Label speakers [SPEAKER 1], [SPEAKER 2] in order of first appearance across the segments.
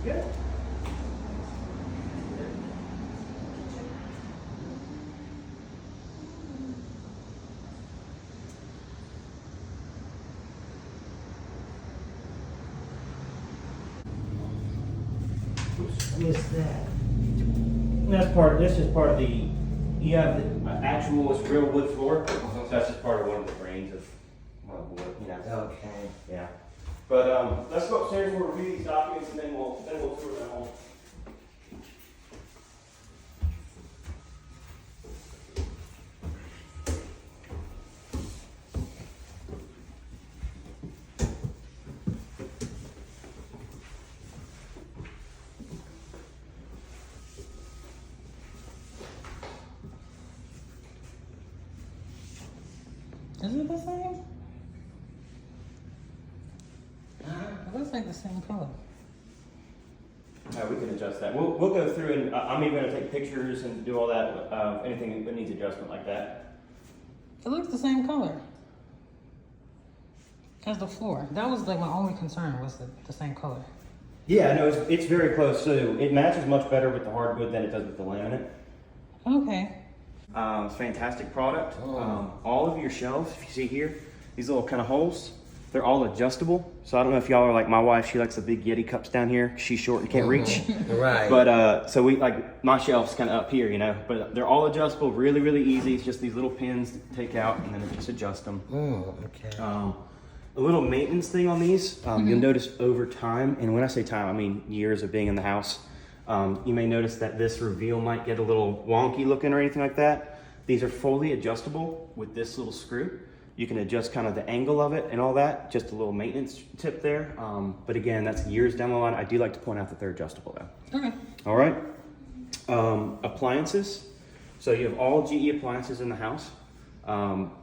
[SPEAKER 1] Good.
[SPEAKER 2] What's that?
[SPEAKER 1] That's part. This is part of the. You have the actual real wood floor. So that's just part of one of the grains of wood. You know.
[SPEAKER 2] Okay.
[SPEAKER 1] Yeah. But let's go upstairs and we'll review these documents and then we'll tour them home.
[SPEAKER 3] Is it the same? It looks like the same color.
[SPEAKER 1] We can adjust that. We'll go through and I'm even going to take pictures and do all that. Anything that needs adjustment like that.
[SPEAKER 3] It looks the same color as the floor. That was like my only concern was the same color.
[SPEAKER 1] Yeah, no, it's very close. So it matches much better with the hardwood than it does with the laminate.
[SPEAKER 3] Okay.
[SPEAKER 1] It's a fantastic product.
[SPEAKER 2] Oh.
[SPEAKER 1] All of your shelves, if you see here, these little kind of holes, they're all adjustable. So I don't know if y'all are like my wife. She likes the big Yeti cups down here. She's short and can't reach.
[SPEAKER 2] Right.
[SPEAKER 1] But so we like my shelf's kind of up here, you know. But they're all adjustable, really, really easy. It's just these little pins to take out and then just adjust them.
[SPEAKER 2] Okay.
[SPEAKER 1] A little maintenance thing on these. You'll notice over time, and when I say time, I mean years of being in the house. You may notice that this reveal might get a little wonky looking or anything like that. These are fully adjustable with this little screw. You can adjust kind of the angle of it and all that. Just a little maintenance tip there. But again, that's years down the line. I do like to point out that they're adjustable though.
[SPEAKER 3] Okay.
[SPEAKER 1] All right. Appliances. So you have all GE appliances in the house.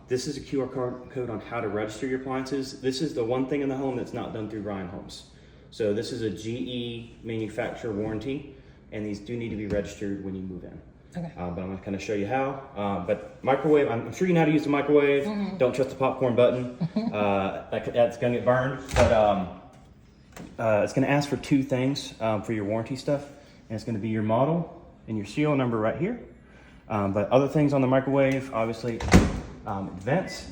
[SPEAKER 1] This is a QR code on how to register your appliances. This is the one thing in the home that's not done through Ryan Homes. So this is a GE manufacturer warranty, and these do need to be registered when you move in.
[SPEAKER 3] Okay.
[SPEAKER 1] But I'm going to kind of show you how. But microwave, I'm sure you know how to use the microwave. Don't trust the popcorn button. That's going to get burned. But it's going to ask for two things for your warranty stuff. And it's going to be your model and your serial number right here. But other things on the microwave, obviously, vents.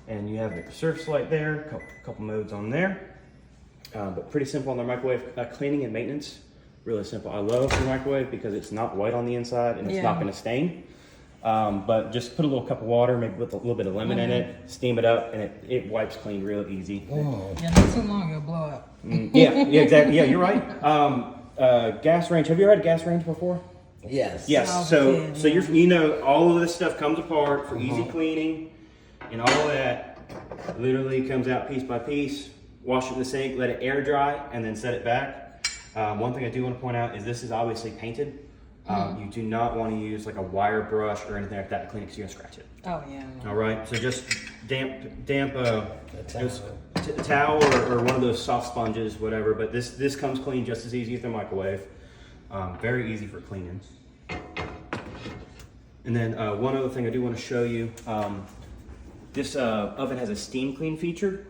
[SPEAKER 1] And you have the surface light there, a couple modes on there. But pretty simple on the microwave. Cleaning and maintenance, really simple. I love the microwave because it's not white on the inside and it's not going to stain. But just put a little cup of water, maybe with a little bit of lemon in it, steam it up, and it wipes clean real easy.
[SPEAKER 3] Yeah, not too long, it'll blow up.
[SPEAKER 1] Yeah, exactly. Yeah, you're right. Gas range. Have you ever had a gas range before?
[SPEAKER 2] Yes.
[SPEAKER 1] Yes.
[SPEAKER 3] Oh,
[SPEAKER 1] So
[SPEAKER 3] yeah.
[SPEAKER 1] you know all of this stuff comes apart for easy cleaning, and all of that literally comes out piece by piece. Wash it in the sink, let it air dry, and then set it back. One thing I do want to point out is this is obviously painted. You do not want to use like a wire brush or anything like that to clean it because you're gonna scratch it.
[SPEAKER 3] Oh yeah. No.
[SPEAKER 1] All right. So just damp a towel or one of those soft sponges, whatever. But this comes clean just as easy as the microwave. Very easy for cleaning. And then one other thing I do want to show you. This oven has a steam clean feature.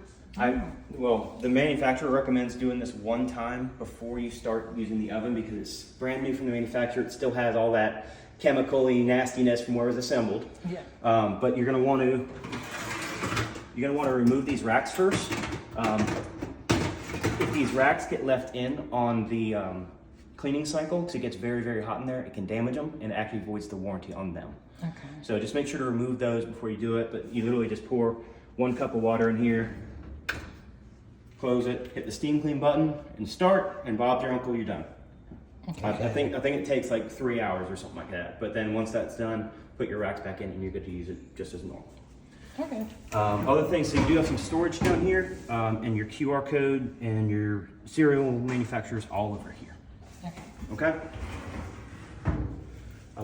[SPEAKER 1] Well, the manufacturer recommends doing this one time before you start using the oven because it's brand new from the manufacturer. It still has all that chemical-y nastiness from where it was assembled.
[SPEAKER 3] Yeah.
[SPEAKER 1] But you're gonna want to remove these racks first. If these racks get left in on the cleaning cycle, because it gets very, very hot in there, it can damage them and it actually voids the warranty on them.
[SPEAKER 3] Okay.
[SPEAKER 1] So just make sure to remove those before you do it. But you literally just pour 1 cup of water in here, close it, hit the steam clean button, and start. And Bob's your uncle, you're done. Okay. I think it takes like 3 hours or something like that. But then once that's done, put your racks back in, and you're good to use it just as normal.
[SPEAKER 3] Okay.
[SPEAKER 1] Other things, so you do have some storage down here, and your QR code and your serial manufacturers all over here. Okay.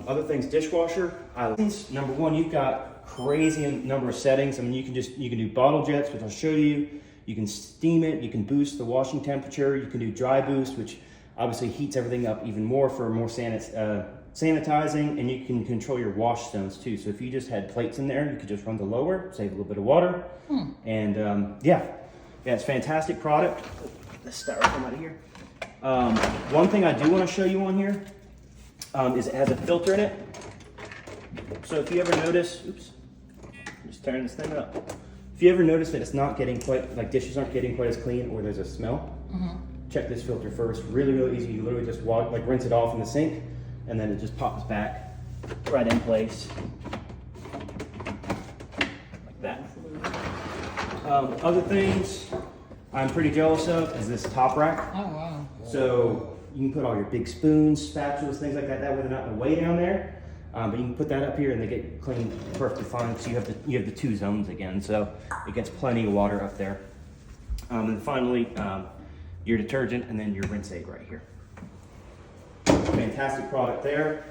[SPEAKER 1] Other things, dishwasher. Number one, you've got crazy number of settings. I mean, you can do bottle jets, which I'll show you. You can steam it. You can boost the washing temperature. You can do dry boost, which obviously heats everything up even more for more sanitizing. And you can control your wash stones too. So if you just had plates in there, you could just run the lower, save a little bit of water. And yeah, it's a fantastic product. get this styrofoam out of here. One thing I do want to show you on here is it has a filter in it. So if you ever notice, oops, I'm just tearing this thing up. If you ever notice that it's not getting quite, like dishes aren't getting quite as clean or there's a smell, check this filter first. Really, really easy. You literally just rinse it off in the sink and then it just pops back right in place. Like that. Other things I'm pretty jealous of is this top rack.
[SPEAKER 3] Oh, wow.
[SPEAKER 1] So you can put all your big spoons, spatulas, things like that. That way they're not in the way down there. But you can put that up here and they get cleaned perfectly fine. So you have the two zones again. So it gets plenty of water up there. And finally, your detergent and then your rinse aid right here. Fantastic product there.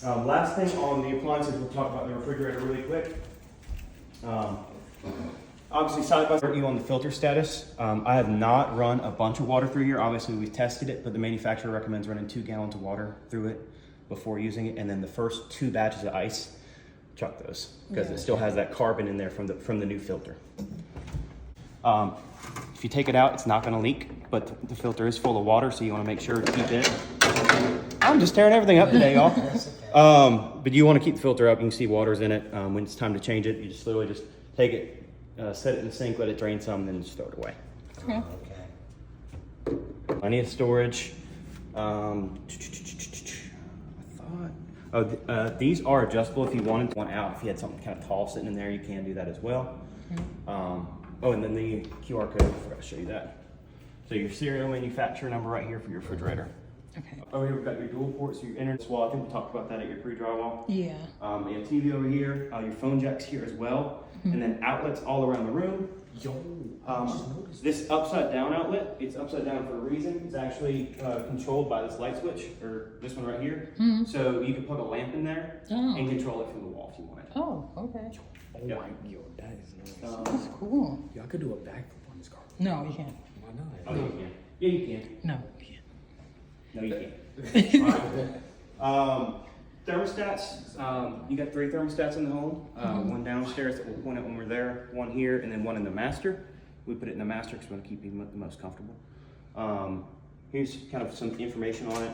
[SPEAKER 1] Last thing on the appliances, we'll talk about the refrigerator really quick. Obviously, side by side, you on the filter status. I have not run a bunch of water through here. Obviously, we've tested it, but the manufacturer recommends running 2 gallons of water through it before using it, and then the first 2 batches of ice, chuck those because it still has that carbon in there from the new filter. If you take it out, it's not going to leak, but the filter is full of water, so you want to make sure to keep it. I'm just tearing everything up today, y'all. But you want to keep the filter up. You can see water's in it. When it's time to change it, you just literally just take it, set it in the sink, let it drain some, and then just throw it away.
[SPEAKER 3] Okay.
[SPEAKER 1] Plenty of storage. These are adjustable if you wanted one out. If you had something kind of tall sitting in there, you can do that as well. And then the QR code, I forgot to show you that. So your serial manufacturer number right here for your refrigerator.
[SPEAKER 3] Okay.
[SPEAKER 1] Over here we've got your dual ports, your internet wall. I think we talked about that at your pre-drywall.
[SPEAKER 3] Yeah.
[SPEAKER 1] You have TV over here, your phone jacks here as well, and then outlets all around the room. This upside down outlet, it's upside down for a reason. It's actually controlled by this light switch, or this one right here. So you can plug a lamp in there and control it from the wall if you want.
[SPEAKER 3] Oh, okay.
[SPEAKER 2] Oh my, yo, that is nice.
[SPEAKER 3] That's cool.
[SPEAKER 2] Y'all could do a backflip on this car.
[SPEAKER 3] No, you can't.
[SPEAKER 2] Why not?
[SPEAKER 1] Oh, you can. Yeah, you can.
[SPEAKER 3] No, you can't.
[SPEAKER 1] No, you can't. Thermostats. You got 3 thermostats in the home. One downstairs that we'll point out when we're there, one here, and then one in the master. We put it in the master because we want to keep you the most comfortable. Here's kind of some information on it.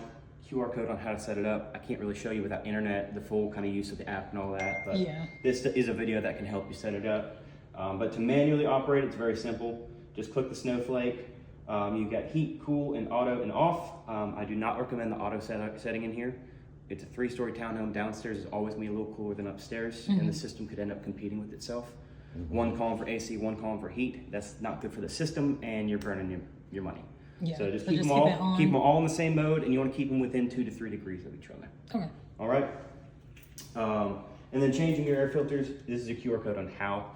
[SPEAKER 1] QR code on how to set it up. I can't really show you without internet, the full kind of use of the app and all that, but this is a video that can help you set it up. But to manually operate, it's very simple. Just click the snowflake. You've got heat, cool, and auto and off. I do not recommend the auto setting in here. It's a 3-story townhome. Downstairs is always going to be a little cooler than upstairs, and the system could end up competing with itself. One column for AC, one column for heat. That's not good for the system, and you're burning your money.
[SPEAKER 3] Yeah.
[SPEAKER 1] So just keep them all in the same mode, and you want to keep them within 2 to 3 degrees of each other.
[SPEAKER 3] Okay.
[SPEAKER 1] All right. And then changing your air filters. This is a QR code on how.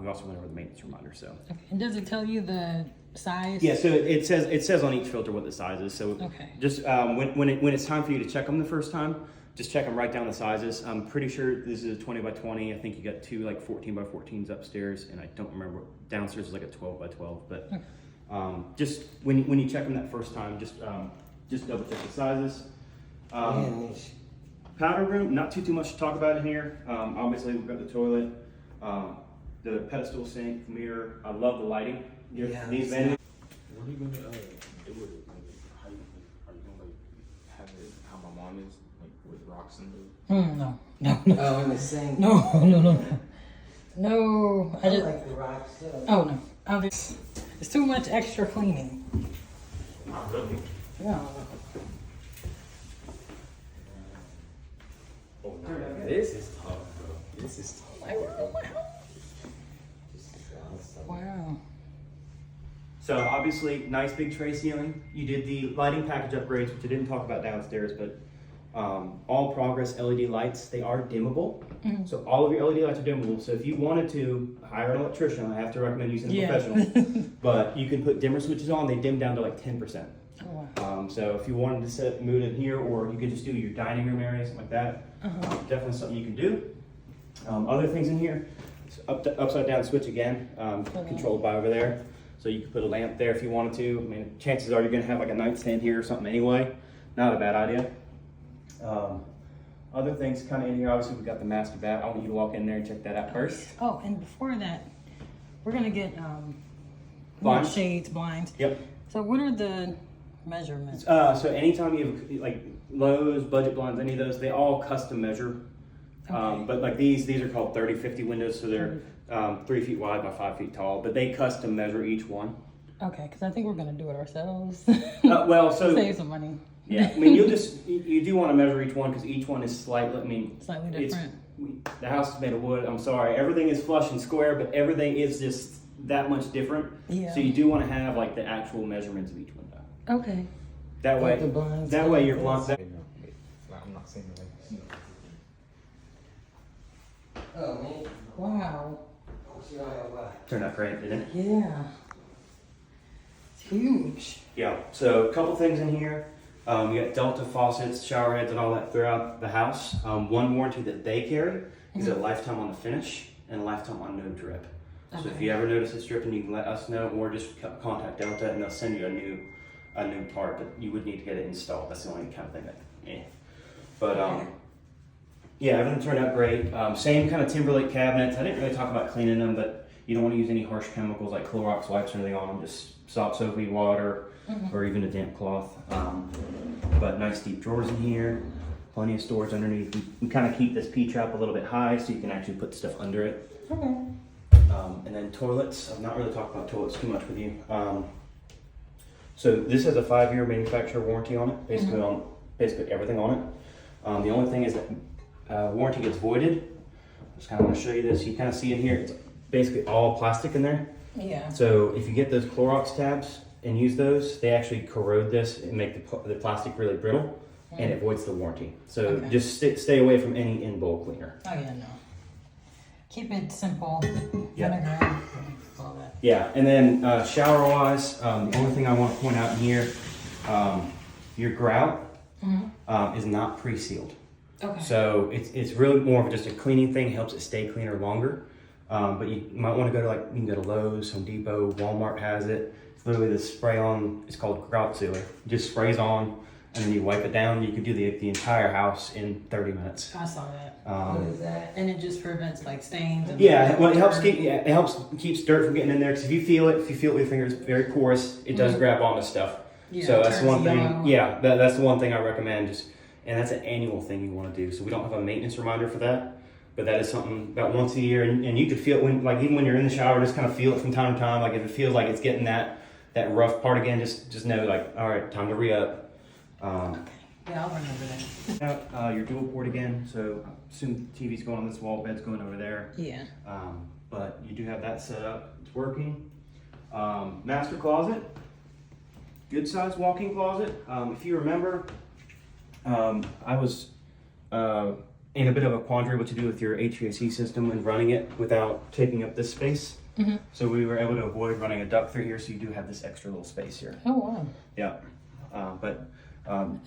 [SPEAKER 1] We also went over the maintenance reminder. So.
[SPEAKER 3] Okay. And does it tell you the size?
[SPEAKER 1] Yeah. So it says on each filter what the size is. So just when it's time for you to check them the first time, just check them, write down the sizes. I'm pretty sure this is a 20 by 20. I think you got 2 like 14 by 14s upstairs, and I don't remember downstairs is like a 12 by 12. But just when you check them that first time, just double check the sizes. Powder room, not too much to talk about in here. Obviously we've got the toilet, the pedestal sink, mirror. I love the lighting. These vendors.
[SPEAKER 2] What are you gonna do with it? Like, are you gonna like have it how my mom is, like with rocks and
[SPEAKER 3] No.
[SPEAKER 4] Oh, in the sink.
[SPEAKER 3] No. I just
[SPEAKER 4] like the rocks too.
[SPEAKER 3] Oh no. It's too much extra cleaning.
[SPEAKER 2] Not really.
[SPEAKER 3] Yeah.
[SPEAKER 2] Oh no, this is tough, bro. This is tough.
[SPEAKER 3] Wow.
[SPEAKER 1] So obviously, nice big tray ceiling. You did the lighting package upgrades, which I didn't talk about downstairs, but all progress LED lights, they are dimmable. So all of your LED lights are dimmable. So if you wanted to hire an electrician, I have to recommend using a professional. But you can put dimmer switches on, they dim down to like 10%.
[SPEAKER 3] Oh, wow.
[SPEAKER 1] So if you wanted to set mood in here, or you could just do your dining room area, something like that, definitely something you can do. Other things in here, upside down switch again, controlled by over there. So you could put a lamp there if you wanted to. I mean, chances are you're gonna have like a nightstand here or something anyway. Not a bad idea. Other things kind of in here, obviously we've got the master bath. I want you to walk in there and check that out first.
[SPEAKER 3] Oh, and before that, we're gonna get more
[SPEAKER 1] Blinds?
[SPEAKER 3] shades, blinds.
[SPEAKER 1] Yep.
[SPEAKER 3] So what are the measurements?
[SPEAKER 1] So anytime you have like Lowe's, budget blinds, any of those, they all custom measure.
[SPEAKER 3] Okay.
[SPEAKER 1] But like these are called 30-50 windows, so they're 3 feet wide by 5 feet tall. But they custom measure each one.
[SPEAKER 3] Okay, because I think we're gonna do it ourselves.
[SPEAKER 1] Well, so
[SPEAKER 3] Save some money.
[SPEAKER 1] yeah, I mean you do want to measure each one because each one is slightly. I mean,
[SPEAKER 3] Slightly
[SPEAKER 1] it's
[SPEAKER 3] different.
[SPEAKER 1] the house is made of wood. I'm sorry, everything is flush and square, but everything is just that much different.
[SPEAKER 3] Yeah.
[SPEAKER 1] So you do want to have like the actual measurements of each window.
[SPEAKER 3] Okay.
[SPEAKER 1] That way,
[SPEAKER 3] the blinds
[SPEAKER 1] that way your blinds.
[SPEAKER 2] Like, I'm not saying like.
[SPEAKER 4] Oh, man.
[SPEAKER 3] Wow.
[SPEAKER 4] See how I what?
[SPEAKER 1] Turned out great, didn't it?
[SPEAKER 3] Yeah. It's huge.
[SPEAKER 1] Yeah, so a couple things in here. You got Delta faucets, shower heads, and all that throughout the house. One warranty that they carry is a lifetime on the finish and a lifetime on no drip. So if
[SPEAKER 3] Okay.
[SPEAKER 1] you ever notice it's dripping, you can let us know, or just contact Delta and they'll send you a new part. But you would need to get it installed. That's the only kind of thing that. But yeah, everything turned out great. Same kind of Timberlake cabinets. I didn't really talk about cleaning them, but you don't want to use any harsh chemicals like Clorox wipes or anything on them. Just soapy water or even a damp cloth. But nice deep drawers in here. Plenty of storage underneath. You kind of keep this P-trap a little bit high so you can actually put stuff under it.
[SPEAKER 3] Okay.
[SPEAKER 1] And then toilets. I've not really talked about toilets too much with you. So this has a 5-year manufacturer warranty on it, basically on basically everything on it. The only thing is that warranty gets voided. Just kind of want to show you this. You kind of see in here, it's basically all plastic in there.
[SPEAKER 3] Yeah.
[SPEAKER 1] So if you get those Clorox tabs and use those, they actually corrode this and make the plastic really brittle, and it voids the warranty. So
[SPEAKER 3] Okay.
[SPEAKER 1] just stay away from any in-bowl cleaner.
[SPEAKER 3] Oh yeah, no. Keep it simple.
[SPEAKER 1] Yeah.
[SPEAKER 3] Vinegar. All that.
[SPEAKER 1] Yeah, and then shower-wise, the only thing I want to point out in here, your grout is not pre-sealed.
[SPEAKER 3] Okay.
[SPEAKER 1] So it's really more of just a cleaning thing, helps it stay cleaner longer. But you might want to go to you can go to Lowe's, Home Depot, Walmart has it. It's literally this spray on, it's called grout sealer. It just sprays on and then you wipe it down. You can do the entire house in 30 minutes.
[SPEAKER 3] I saw that.
[SPEAKER 4] What is that?
[SPEAKER 3] And it just prevents like stains. And
[SPEAKER 1] Yeah, well, it helps keeps dirt from getting in there because if you feel it with your fingers, very porous, it does grab onto stuff.
[SPEAKER 3] Yeah,
[SPEAKER 1] So
[SPEAKER 3] it
[SPEAKER 1] that's the
[SPEAKER 3] turns
[SPEAKER 1] one thing.
[SPEAKER 3] yellow.
[SPEAKER 1] Yeah, that's the one thing I recommend. And that's an annual thing you want to do. So we don't have a maintenance reminder for that, but that is something about once a year, and you could feel it when even when you're in the shower, just kind of feel it from time to time. Like if it feels like it's getting that rough part again, just know like all right, time to re-up.
[SPEAKER 3] Yeah, I'll remember that.
[SPEAKER 1] Your dual port again. So I assume TV's going on this wall, bed's going over there.
[SPEAKER 3] Yeah.
[SPEAKER 1] But you do have that set up. It's working. Master closet. Good sized walk-in closet. If you remember, I was in a bit of a quandary what to do with your HVAC system when running it without taking up this space. So we were able to avoid running a duct through here, so you do have this extra little space here.
[SPEAKER 3] Oh wow.
[SPEAKER 1] Yeah.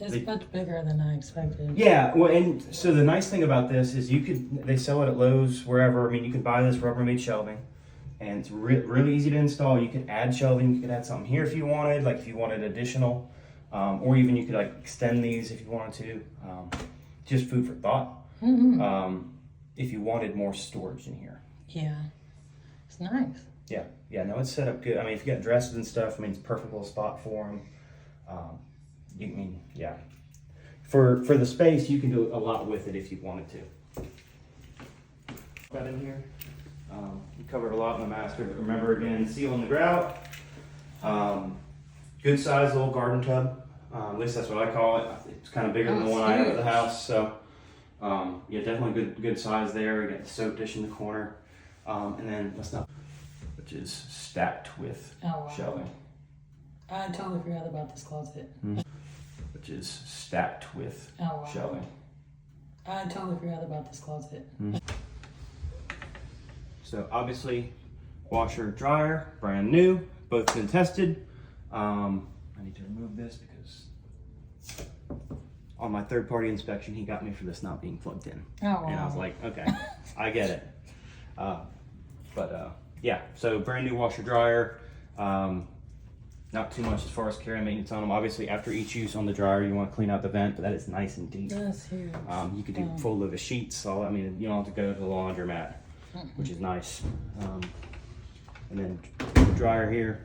[SPEAKER 3] It's much bigger than I expected.
[SPEAKER 1] Yeah, well, and so the nice thing about this is they sell it at Lowe's, wherever. I mean, you can buy this Rubbermaid shelving, and it's really easy to install. You could add shelving, you could add something here if you wanted, like if you wanted additional, or even you could like extend these if you wanted to. Just food for thought. If you wanted more storage in here.
[SPEAKER 3] Yeah. It's nice.
[SPEAKER 1] Yeah, no, it's set up good. I mean, if you got dresses and stuff, I mean, it's a perfect little spot for them. For the space, you can do a lot with it if you wanted to. Got in here. We covered a lot in the master, but remember again, sealing the grout. Good sized little garden tub. At least that's what I call it. It's kind of bigger than the one I have at the house. So yeah, definitely good size there. You got the soap dish in the corner. And then which is stacked with shelving.
[SPEAKER 3] I totally forgot about this closet.
[SPEAKER 1] Which is stacked with shelving.
[SPEAKER 3] I totally forgot about this closet.
[SPEAKER 1] So obviously, washer, dryer, brand new, both been tested. I need to remove this because on my third-party inspection, he got me for this not being plugged in.
[SPEAKER 3] Oh wow.
[SPEAKER 1] And I was like, okay, I get it. Yeah, so brand new washer, dryer. Not too much as far as care and maintenance on them. Obviously, after each use on the dryer, you want to clean out the vent, but that is nice and deep.
[SPEAKER 3] That's huge.
[SPEAKER 1] You could do full load of sheets. So I mean, you don't have to go to the laundromat, which is nice. And then the dryer here,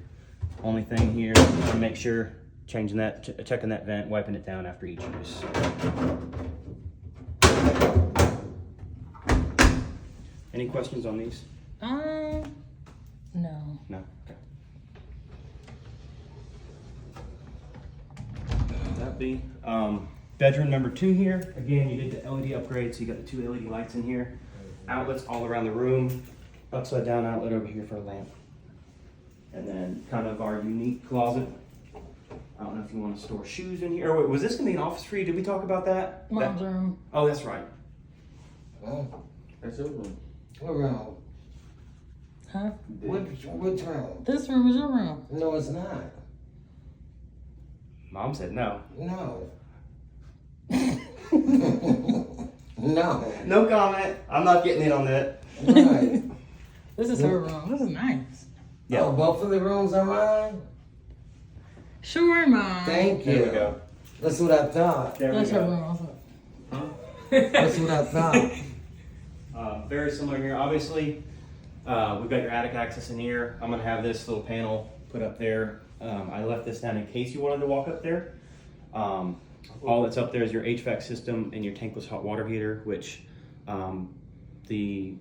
[SPEAKER 1] Only thing here, you want to make sure changing that, checking that vent, wiping it down after each use. Any questions on these?
[SPEAKER 3] No.
[SPEAKER 1] No. Okay. That be bedroom number 2 here. Again, you did the LED upgrade, so you got the 2 LED lights in here. Outlets all around the room. Upside down outlet over here for a lamp. And then kind of our unique closet. I don't know if you want to store shoes in here. Or wait, was this gonna be an office for you? Did we talk about that?
[SPEAKER 3] Mom's room.
[SPEAKER 1] Oh, that's right.
[SPEAKER 4] Oh,
[SPEAKER 2] That's your room.
[SPEAKER 4] what room?
[SPEAKER 3] Huh?
[SPEAKER 4] Which room?
[SPEAKER 3] This room is your room.
[SPEAKER 4] No, it's not.
[SPEAKER 1] Mom said no.
[SPEAKER 4] No. No.
[SPEAKER 1] No comment. I'm not getting in on that.
[SPEAKER 4] Right.
[SPEAKER 3] This is her room. This is nice.
[SPEAKER 1] Yeah.
[SPEAKER 4] Oh, both of the rooms are mine?
[SPEAKER 3] Sure, Mom.
[SPEAKER 4] Thank you.
[SPEAKER 1] There we go.
[SPEAKER 4] That's what I thought.
[SPEAKER 1] There
[SPEAKER 3] That's
[SPEAKER 1] we
[SPEAKER 3] her
[SPEAKER 1] go.
[SPEAKER 3] room also.
[SPEAKER 4] That's what I thought.
[SPEAKER 1] Very similar here. Obviously, we've got your attic access in here. I'm gonna have this little panel put up there. I left this down in case you wanted to walk up there. All that's up there is your HVAC system and your tankless hot water heater, which the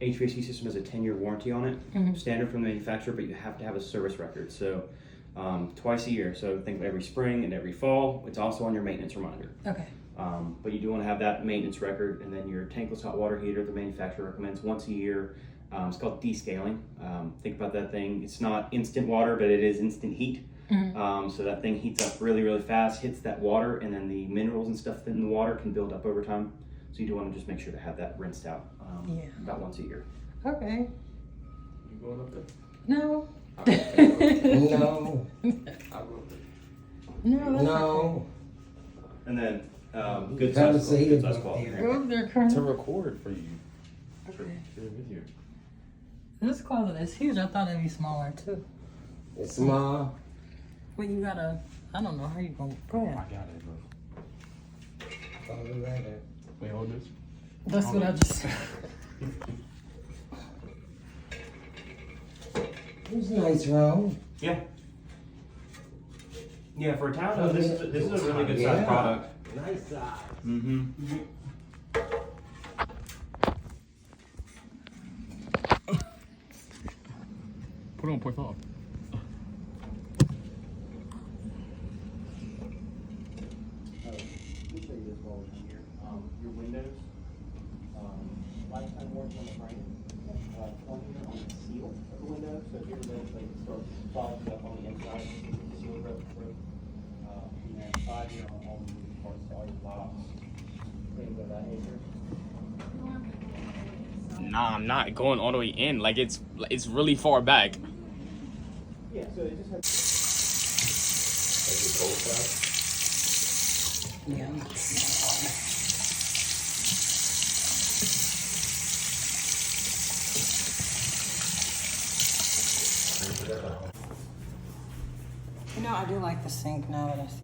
[SPEAKER 1] HVAC system has a 10-year warranty on it, standard from the manufacturer, but you have to have a service record. So twice a year. So think of every spring and every fall. It's also on your maintenance reminder.
[SPEAKER 3] Okay.
[SPEAKER 1] But you do want to have that maintenance record, and then your tankless hot water heater, the manufacturer recommends once a year. It's called descaling. Think about that thing. It's not instant water, but it is instant heat. So that thing heats up really, really fast, hits that water, and then the minerals and stuff in the water can build up over time. So you do want to just make sure to have that rinsed out about once a year.
[SPEAKER 3] Okay.
[SPEAKER 2] You going up there?
[SPEAKER 3] No.
[SPEAKER 4] No.
[SPEAKER 2] I will.
[SPEAKER 3] No, that's
[SPEAKER 4] No.
[SPEAKER 1] And then good
[SPEAKER 4] Have a
[SPEAKER 1] size
[SPEAKER 4] seat.
[SPEAKER 1] good size quality.
[SPEAKER 3] okay. Go over there,
[SPEAKER 2] To
[SPEAKER 3] Colonel.
[SPEAKER 2] record for you.
[SPEAKER 3] Okay.
[SPEAKER 2] For the video.
[SPEAKER 3] This closet is huge. I thought it'd be smaller too.
[SPEAKER 4] It's small.
[SPEAKER 3] But you gotta, I don't know how you gonna, go
[SPEAKER 2] I
[SPEAKER 3] ahead.
[SPEAKER 2] got it, bro.
[SPEAKER 4] Oh, later.
[SPEAKER 2] Wait, hold this.
[SPEAKER 3] That's what I just said.
[SPEAKER 4] It's a nice room.
[SPEAKER 1] Yeah. Yeah, for a townhouse, this is a really good size
[SPEAKER 4] Yeah.
[SPEAKER 1] product.
[SPEAKER 4] Nice size.
[SPEAKER 1] Mm-hmm.
[SPEAKER 2] Put on, put on.
[SPEAKER 1] Your windows, lifetime warranty on the frame, 20-year on the seal of the window. So if your windows start fogging up on the inside, the seal broke through. And then 5-year on all the moving parts, all your locks, things of that nature.
[SPEAKER 2] Nah, I'm not going all the way in. Like it's really far back.
[SPEAKER 1] Yeah, so it just has.
[SPEAKER 3] Yeah. You know, I do like the sink now that I see.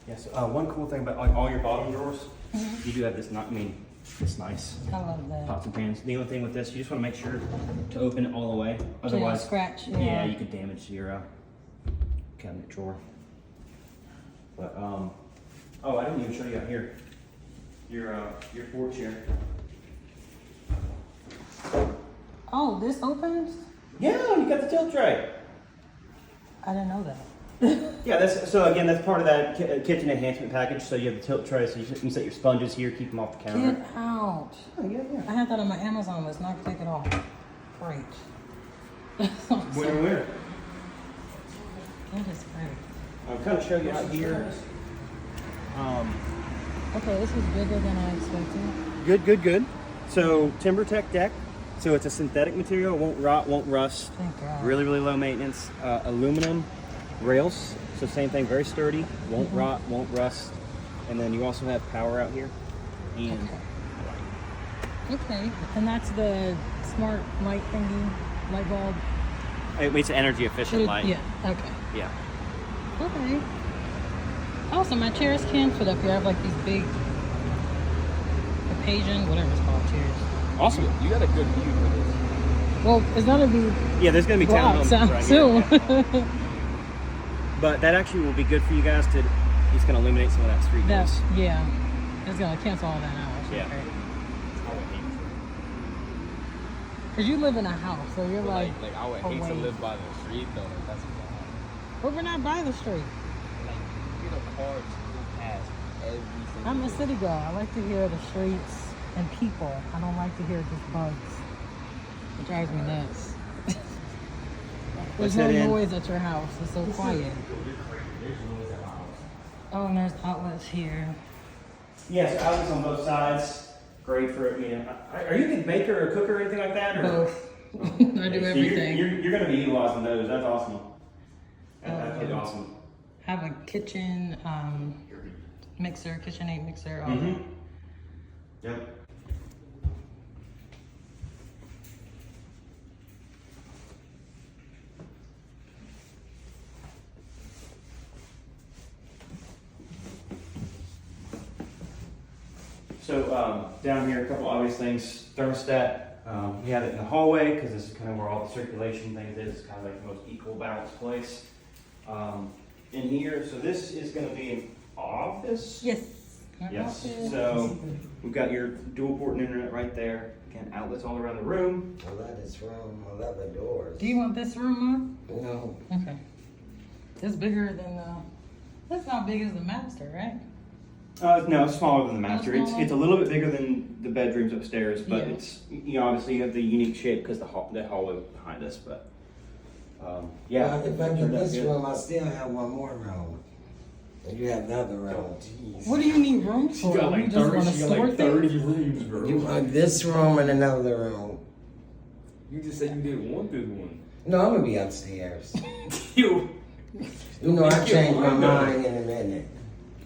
[SPEAKER 1] Yes. One cool thing about all your bottom drawers, you do have this. It's nice.
[SPEAKER 3] I love that.
[SPEAKER 1] Pots and pans. The only thing with this, you just want to make sure to open it all the way.
[SPEAKER 3] So you don't
[SPEAKER 1] Otherwise,
[SPEAKER 3] scratch.
[SPEAKER 1] yeah, you could damage your cabinet drawer. But oh, I didn't even show you out here. Your porch here.
[SPEAKER 3] Oh, this opens?
[SPEAKER 1] Yeah, you got the tilt tray.
[SPEAKER 3] I didn't know that.
[SPEAKER 1] Yeah, that's part of that kitchen enhancement package. So you have the tilt tray, so you can set your sponges here, keep them off the counter.
[SPEAKER 3] Get out.
[SPEAKER 1] Oh, yeah.
[SPEAKER 3] I had that on my Amazon list, not to take it off. Great.
[SPEAKER 1] Winner.
[SPEAKER 3] That is great.
[SPEAKER 1] I'll kind of show you out here.
[SPEAKER 3] Okay, this was bigger than I expected.
[SPEAKER 1] Good. So TimberTech deck. So it's a synthetic material, won't rot, won't rust.
[SPEAKER 3] Thank God.
[SPEAKER 1] Really low maintenance. Aluminum rails. So same thing, very sturdy, won't rot, won't rust. And then you also have power out here. And
[SPEAKER 3] Okay, and that's the smart light thingy, light bulb.
[SPEAKER 1] it's an energy efficient light.
[SPEAKER 3] Yeah. Okay.
[SPEAKER 1] Yeah.
[SPEAKER 3] Okay. Also, my chairs can fit up here. I have like these big Asian, whatever it's called, chairs.
[SPEAKER 1] Awesome.
[SPEAKER 2] You got a good view for this.
[SPEAKER 3] Well, it's gonna be
[SPEAKER 1] Yeah, there's gonna be
[SPEAKER 3] blocks
[SPEAKER 1] townhomes right
[SPEAKER 3] soon.
[SPEAKER 1] here. But that actually will be good for you guys to. He's gonna eliminate some of that street noise.
[SPEAKER 3] Yeah, it's gonna cancel all that out.
[SPEAKER 1] Yeah.
[SPEAKER 2] I would hate
[SPEAKER 3] Cause you live in a house, so you're
[SPEAKER 2] to,
[SPEAKER 3] like,
[SPEAKER 2] I would hate to
[SPEAKER 3] away.
[SPEAKER 2] live by the street though. Like, that's what I have.
[SPEAKER 3] But we're not by the street.
[SPEAKER 2] Like, you get a car to go past every single
[SPEAKER 3] I'm a
[SPEAKER 2] day.
[SPEAKER 3] city girl. I like to hear the streets and people. I don't like to hear just bugs. It drives me nuts. There's no
[SPEAKER 1] that in?
[SPEAKER 3] noise at your house. It's so quiet. Oh, and there's outlets here.
[SPEAKER 1] Yes, outlets on both sides. Great for Are you a big baker or cooker or anything like that? Or?
[SPEAKER 3] Both. I do
[SPEAKER 1] So
[SPEAKER 3] everything.
[SPEAKER 1] You're going to be utilizing those. That's awesome. That's awesome.
[SPEAKER 3] Have a kitchen mixer, KitchenAid mixer. All
[SPEAKER 1] Mm-hmm. Yep. So down here, a couple obvious things. Thermostat. We have it in the hallway because this is kind of where all the circulation things is. It's kind of like the most equal balanced place. In here, so this is going to be an office.
[SPEAKER 3] Yes. My
[SPEAKER 1] Yes.
[SPEAKER 3] office.
[SPEAKER 1] So we've got your dual port internet right there. Again, outlets all around the room.
[SPEAKER 4] I love this room. I love the doors.
[SPEAKER 3] Do you want this room,
[SPEAKER 4] No.
[SPEAKER 3] Mom? Okay. It's bigger than that's not big as the master, right?
[SPEAKER 1] No, it's smaller than the master.
[SPEAKER 3] Oh,
[SPEAKER 1] It's
[SPEAKER 3] smaller?
[SPEAKER 1] it's a little bit bigger than the bedrooms upstairs, but
[SPEAKER 3] Yeah.
[SPEAKER 1] it's obviously you have the unique shape because the hallway behind us. But yeah,
[SPEAKER 4] Well, if I
[SPEAKER 1] turned
[SPEAKER 4] get
[SPEAKER 1] out
[SPEAKER 4] this
[SPEAKER 1] good.
[SPEAKER 4] room, I still have one more room. And you have another room. Jeez.
[SPEAKER 3] What do you need rooms for? You just want to store things?
[SPEAKER 2] rooms, bro.
[SPEAKER 4] You want this room and another room.
[SPEAKER 2] You just said you didn't want this one.
[SPEAKER 4] No, I'm gonna be upstairs.
[SPEAKER 2] You.
[SPEAKER 4] You know, I changed my mind in a minute.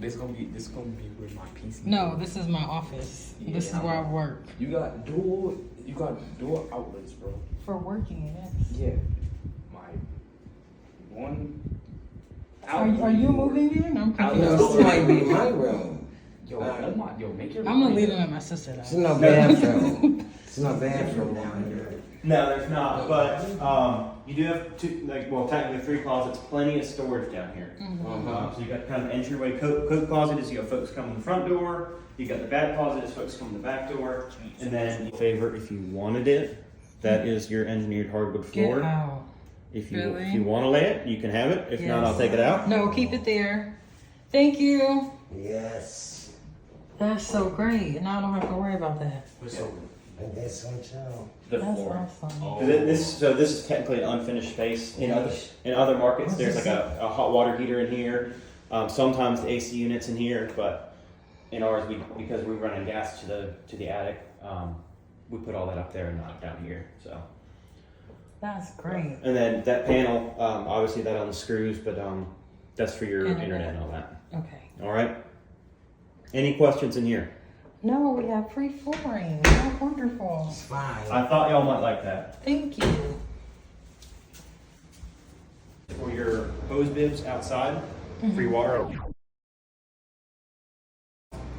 [SPEAKER 2] This gonna be where my PC.
[SPEAKER 3] No, this is my office. This is
[SPEAKER 2] Yeah,
[SPEAKER 3] where I work.
[SPEAKER 2] You got dual outlets, bro.
[SPEAKER 3] For working, yes.
[SPEAKER 2] Yeah. My one.
[SPEAKER 3] Are you moving in? I'm
[SPEAKER 4] You know,
[SPEAKER 3] confused.
[SPEAKER 4] this might be my room.
[SPEAKER 2] Yo, make your.
[SPEAKER 3] I'm gonna leave them at my sister's
[SPEAKER 4] There's
[SPEAKER 3] house.
[SPEAKER 4] no bathroom. There's no bathroom down here.
[SPEAKER 1] No, there's not. But you do have two, technically 3 closets. Plenty of storage down here. So you got kind of entryway coat closet as you have folks come in the front door. You got the back closet as folks come in the back door. And then favorite, if you wanted it, that is your engineered hardwood
[SPEAKER 3] Get
[SPEAKER 1] floor.
[SPEAKER 3] out.
[SPEAKER 1] If you
[SPEAKER 3] Really?
[SPEAKER 1] want to lay it, you can have it. If not, I'll
[SPEAKER 3] Yes.
[SPEAKER 1] take it out.
[SPEAKER 3] No, keep it there. Thank you.
[SPEAKER 4] Yes.
[SPEAKER 3] That's so great. And now I don't have to worry about that.
[SPEAKER 4] And this one too.
[SPEAKER 1] The
[SPEAKER 3] That's
[SPEAKER 1] floor.
[SPEAKER 3] awesome.
[SPEAKER 1] This is technically an unfinished space. In other markets, there's like a hot water heater in here. Sometimes the AC units in here, but in ours, because we're running gas to the attic, we put all that up there and not down here. So.
[SPEAKER 3] That's great.
[SPEAKER 1] And then that panel, obviously that unscrews, but that's for your internet and all that.
[SPEAKER 3] Okay.
[SPEAKER 1] All right. Any questions in here?
[SPEAKER 3] No, we have free flooring. That's wonderful.
[SPEAKER 4] It's fine.
[SPEAKER 1] I thought y'all might like that.
[SPEAKER 3] Thank you.
[SPEAKER 1] For your hose bibs outside, free water.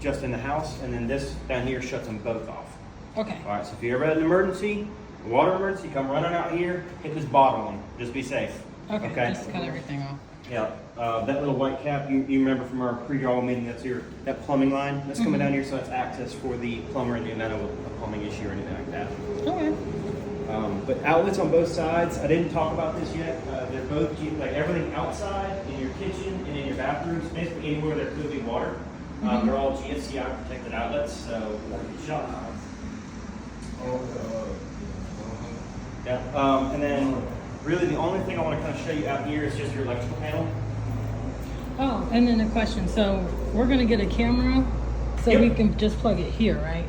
[SPEAKER 1] Just in the house, and then this down here shuts them both off.
[SPEAKER 3] Okay.
[SPEAKER 1] All right, so if you ever had an emergency, water emergency, come running out here, hit this bottom one. Just be safe.
[SPEAKER 3] Okay. Just cut everything off.
[SPEAKER 1] Yeah, that little white cap, you remember from our pre-draw meeting, that's that plumbing line that's coming down here, so that's access for the plumber in the event of a plumbing issue or anything like that.
[SPEAKER 3] Okay.
[SPEAKER 1] But outlets on both sides, I didn't talk about this yet. They're both, like everything outside, in your kitchen and in your bathrooms, basically anywhere there could be water. They're all GFCI protected outlets, so shut up. Yeah, and then really the only thing I want to kind of show you out here is just your electrical panel.
[SPEAKER 3] Oh, and then a question. So we're gonna get a camera, so
[SPEAKER 1] Yep.
[SPEAKER 3] we can just plug it here, right?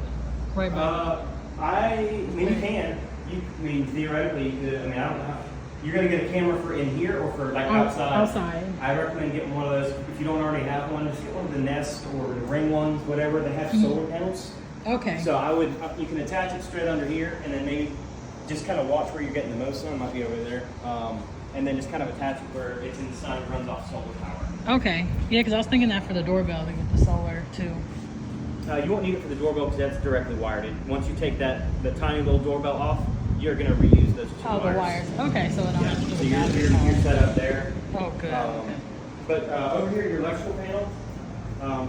[SPEAKER 3] Right by.
[SPEAKER 1] I mean, you can. I mean, theoretically, you could. I mean, I don't know. You're gonna get a camera for in here or for like outside.
[SPEAKER 3] Outside.
[SPEAKER 1] I recommend getting one of those. If you don't already have one, just get one of the Nest or the Ring ones, whatever. They have solar panels.
[SPEAKER 3] Okay.
[SPEAKER 1] So I would. You can attach it straight under here, and then maybe just kind of watch where you're getting the most sun. Might be over there. And then just kind of attach it where it's inside and runs off solar power.
[SPEAKER 3] Okay. Yeah, because I was thinking that for the doorbell to get the solar too.
[SPEAKER 1] You won't need it for the doorbell because that's directly wired in. Once you take the tiny little doorbell off, you're going to reuse those two
[SPEAKER 3] Oh,
[SPEAKER 1] wires.
[SPEAKER 3] the wires. Okay, so it don't
[SPEAKER 1] Yeah,
[SPEAKER 3] have to do
[SPEAKER 1] so
[SPEAKER 3] with
[SPEAKER 1] you're set up there.
[SPEAKER 3] Oh, good. Okay.
[SPEAKER 1] But over here, your electrical panel,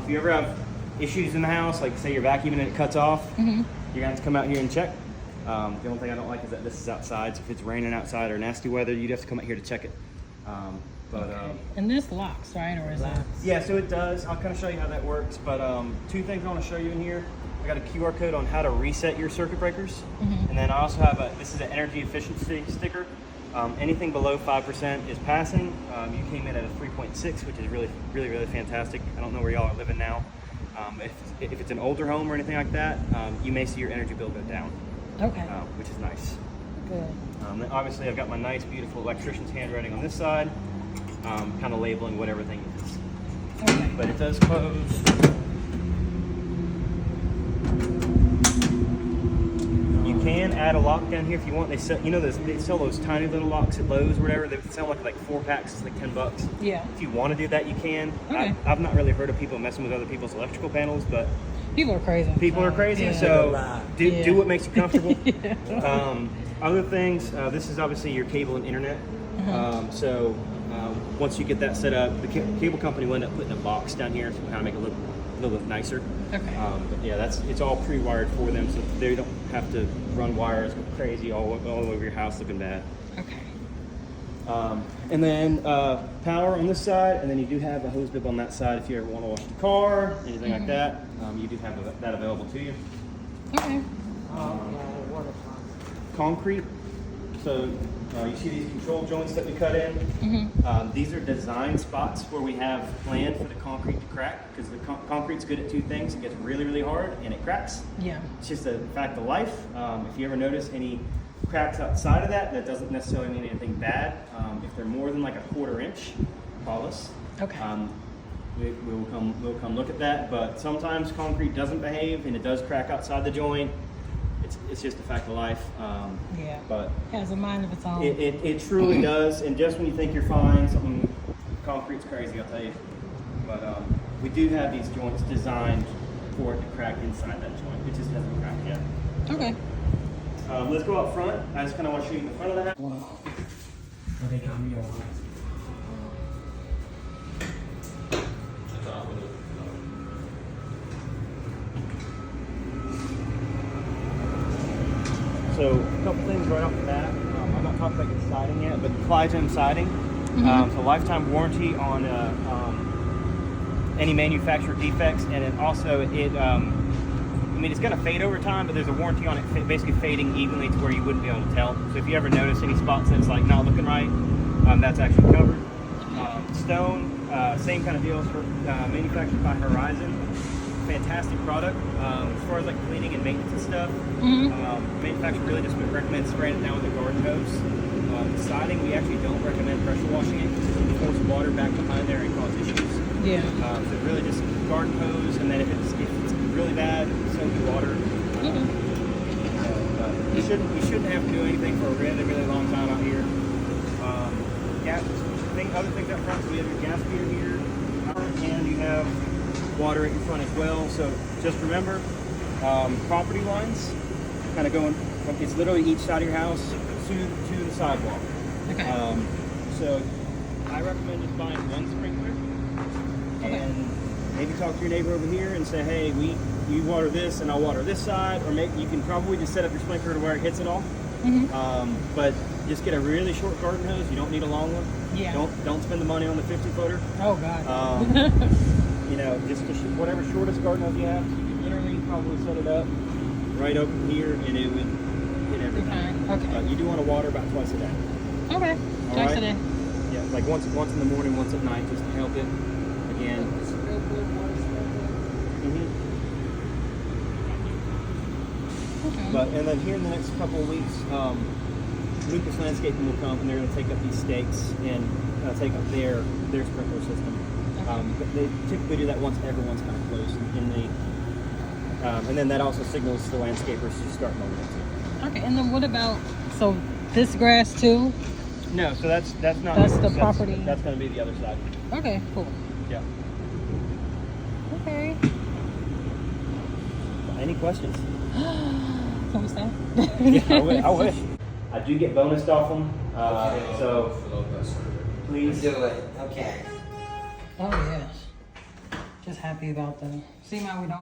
[SPEAKER 1] if you ever have issues in the house, like say you're vacuuming and it cuts off, you're going to have to come out here and check. The only thing I don't like is that this is outside, so if it's raining outside or nasty weather, you'd have to come out here to check it.
[SPEAKER 3] And this locks, right? Or is that?
[SPEAKER 1] Yeah, so it does. I'll kind of show you how that works. But two things I want to show you in here. I got a QR code on how to reset your circuit breakers. And then I also have this is an energy efficiency sticker. Anything below 5% is passing. You came in at a 3.6, which is really fantastic. I don't know where y'all are living now. If it's an older home or anything like that, you may see your energy bill go down.
[SPEAKER 3] Okay.
[SPEAKER 1] Which is nice.
[SPEAKER 3] Good.
[SPEAKER 1] Then obviously I've got my nice, beautiful electrician's handwriting on this side, kind of labeling what everything is.
[SPEAKER 3] Okay.
[SPEAKER 1] But it does close. You can add a lock down here if you want. They sell, they sell those tiny little locks at Lowe's or whatever. They sell like 4 packs. It's like $10.
[SPEAKER 3] Yeah.
[SPEAKER 1] If you want to do that, you can.
[SPEAKER 3] Okay.
[SPEAKER 1] I've not really heard of people messing with other people's electrical panels, but
[SPEAKER 3] People are crazy.
[SPEAKER 1] people are crazy.
[SPEAKER 3] Yeah.
[SPEAKER 1] So
[SPEAKER 3] Yeah.
[SPEAKER 1] do what makes you comfortable.
[SPEAKER 3] Yeah.
[SPEAKER 1] Other things, this is obviously your cable and internet. So once you get that set up, the cable company will end up putting a box down here to kind of make it look a little bit nicer.
[SPEAKER 3] Okay.
[SPEAKER 1] But yeah, it's all pre-wired for them, so they don't have to run wires crazy all over your house looking bad.
[SPEAKER 3] Okay.
[SPEAKER 1] And then power on this side, and then you do have a hose bib on that side if you ever want to wash the car, anything like that. You do have that available to you.
[SPEAKER 3] Okay.
[SPEAKER 1] Concrete. So you see these control joints that we cut in. These are design spots where we have planned for the concrete to crack, because the concrete's good at two things. It gets really hard and it cracks.
[SPEAKER 3] Yeah.
[SPEAKER 1] It's just a fact of life. If you ever notice any cracks outside of that, that doesn't necessarily mean anything bad. If they're more than like a 1/4 inch, call us.
[SPEAKER 3] Okay.
[SPEAKER 1] We'll come look at that. But sometimes concrete doesn't behave and it does crack outside the joint. It's just a fact of life.
[SPEAKER 3] Yeah.
[SPEAKER 1] But
[SPEAKER 3] Has a mind of its own.
[SPEAKER 1] it truly does. And just when you think you're fine, something concrete's crazy, I'll tell you. But we do have these joints designed for it to crack inside that joint. It just hasn't cracked yet.
[SPEAKER 3] Okay.
[SPEAKER 1] Let's go up front. I just kind of want to show you the front of the house.
[SPEAKER 4] Wow. They got me on.
[SPEAKER 1] So a couple things right off the bat. I'm not talking about your siding yet, but Clygen siding. It's a lifetime warranty on any manufacturer defects, and it also it's going to fade over time, but there's a warranty on it basically fading evenly to where you wouldn't be able to tell. So if you ever notice any spots that's like not looking right, that's actually covered. Stone, same kind of deal, manufactured by Horizon. Fantastic product. As far as like cleaning and maintenance and stuff, manufacturer really just recommends spraying it down with a garden hose. Siding, we actually don't recommend pressure washing it because it can force water back behind there and cause issues.
[SPEAKER 3] Yeah.
[SPEAKER 1] So really just garden hose, and then if it's really bad, soapy water. You shouldn't have to do anything for a really long time out here. Other things up front, so we have your gas meter here, and you have water at your front as well. So just remember, property lines kind of going from, it's literally each side of your house to the sidewalk.
[SPEAKER 3] Okay.
[SPEAKER 1] So I recommend just buying one sprinkler and maybe talk to your neighbor over here and say, hey, we water this and I'll water this side, or maybe you can probably just set up your sprinkler to where it hits it all. But just get a really short garden hose. You don't need a long one.
[SPEAKER 3] Yeah.
[SPEAKER 1] Don't spend the money on the 50-footer.
[SPEAKER 3] Oh God.
[SPEAKER 1] Just whatever shortest garden hose you have, you can literally probably set it up right over here, and it would hit everything.
[SPEAKER 3] Okay.
[SPEAKER 1] You do want to water about twice a day.
[SPEAKER 3] Okay.
[SPEAKER 2] All
[SPEAKER 3] Twice
[SPEAKER 2] right.
[SPEAKER 3] a day.
[SPEAKER 2] Yeah, like once in the morning, once at night, just to help it. Again.
[SPEAKER 3] Okay.
[SPEAKER 2] But and then here in the next couple of weeks, Lucas Landscaping will come and they're going to take up these stakes and take up their sprinkler system. But they typically do that once everyone's kind of close in the, and then that also signals the landscapers to start mowing it too.
[SPEAKER 3] Okay. And then what about this grass too?
[SPEAKER 2] No, so that's not.
[SPEAKER 3] That's the property.
[SPEAKER 2] That's going to be the other side.
[SPEAKER 3] Okay. Cool.
[SPEAKER 2] Yeah.
[SPEAKER 3] Okay.
[SPEAKER 2] Any questions?
[SPEAKER 3] Can we stay?
[SPEAKER 2] Yeah, I wish.
[SPEAKER 1] I do get bonused off them, so please.
[SPEAKER 4] Do it. Okay.
[SPEAKER 3] Oh yes. Just happy about the. See, now we don't.